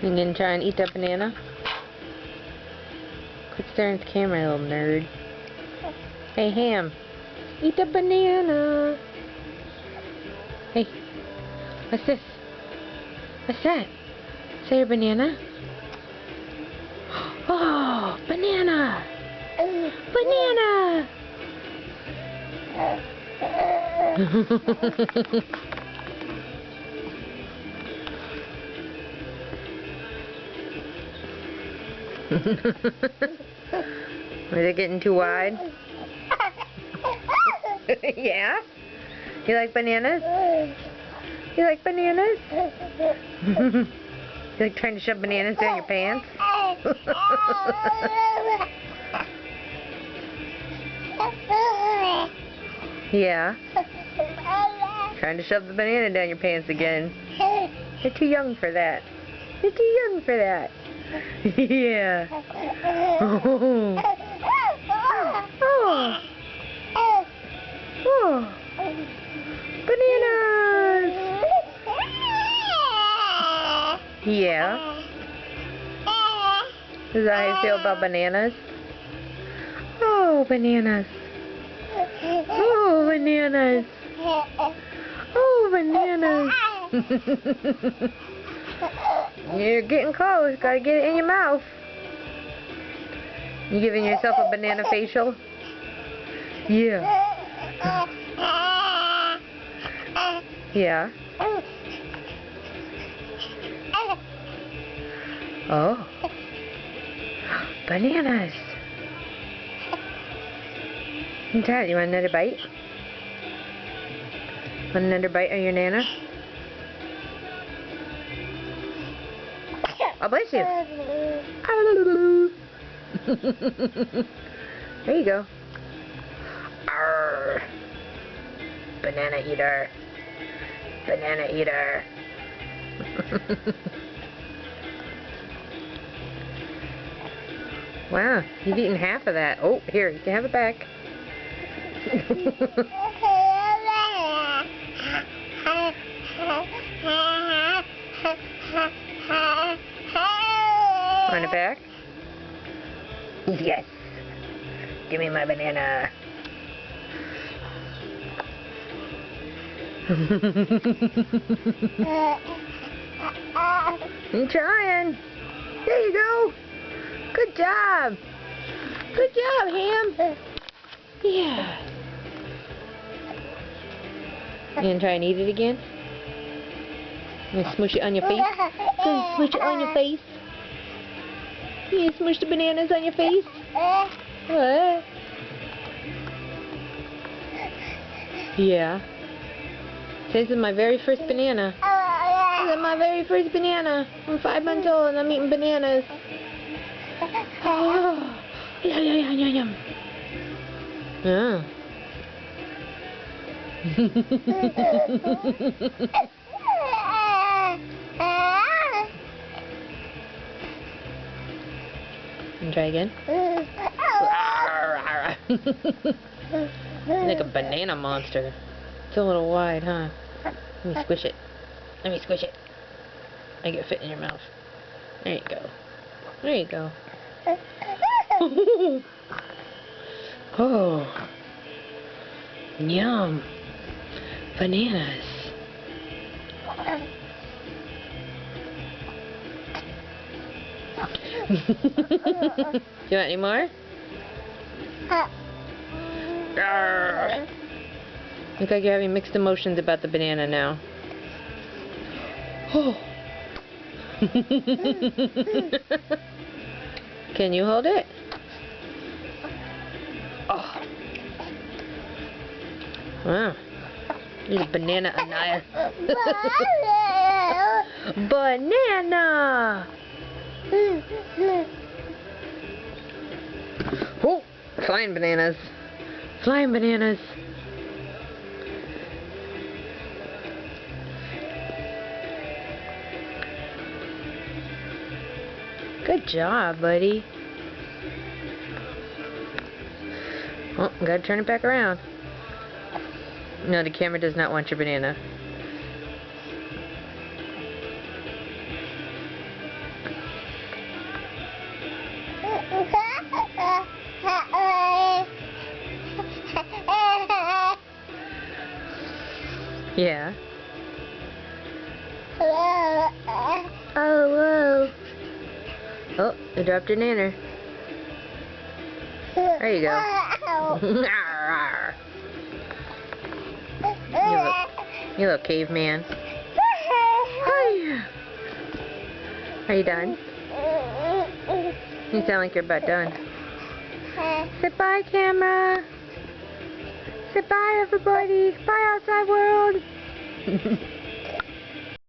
You gonna try and eat that banana? Quit staring at the camera, you little nerd. Hey, Ham. Eat the banana. Hey. What's this? What's that? Is that your banana? Oh, banana! Banana! Was it getting too wide? Yeah? You like bananas? You like bananas? You like trying to shove bananas down your pants? Yeah. Trying to shove the banana down your pants again. You're too young for that. You're too young for that. Yeah. Oh. Oh. Oh. Bananas. Yeah. Is that how you feel about bananas? Oh, bananas. Oh, bananas. Oh, bananas. You're getting close. Gotta get it in your mouth. You giving yourself a banana facial? Yeah. Yeah. Oh. Bananas. Dad, you want another bite? Want another bite of your nana? Oh, bless you. There you go. Arr. Banana eater. Banana eater. Wow, you've eaten half of that. Oh, here, you can have it back. Want it back? Yes. Give me my banana. I'm trying. There you go. Good job. Good job, Ham. Yeah. You gonna try and eat it again? You gonna smush it on your face? You gonna smush it on your face? You gonna smush the bananas on your face? What? Yeah. This is my very first banana. This is my very first banana. I'm 5 months old and I'm eating bananas. Oh. Yum, yum, yum, yum. Yeah. And try again. Like a banana monster. It's a little wide, huh? Let me squish it. Let me squish it. Make it fit in your mouth. There you go. There you go. Oh. Yum. Bananas. Do you want any more? Look like you're having mixed emotions about the banana now. Oh. Can you hold it? Oh. Wow. You're a banana Anaya. Banana! Oh, flying bananas. Flying bananas. Good job, buddy. Oh, gotta turn it back around. No, the camera does not want your banana. Yeah. Oh, whoa. Oh, you dropped your nanner. There you go. You little caveman. Are you done? You sound like you're about done. Say bye, camera. Say bye, everybody. Bye, outside world.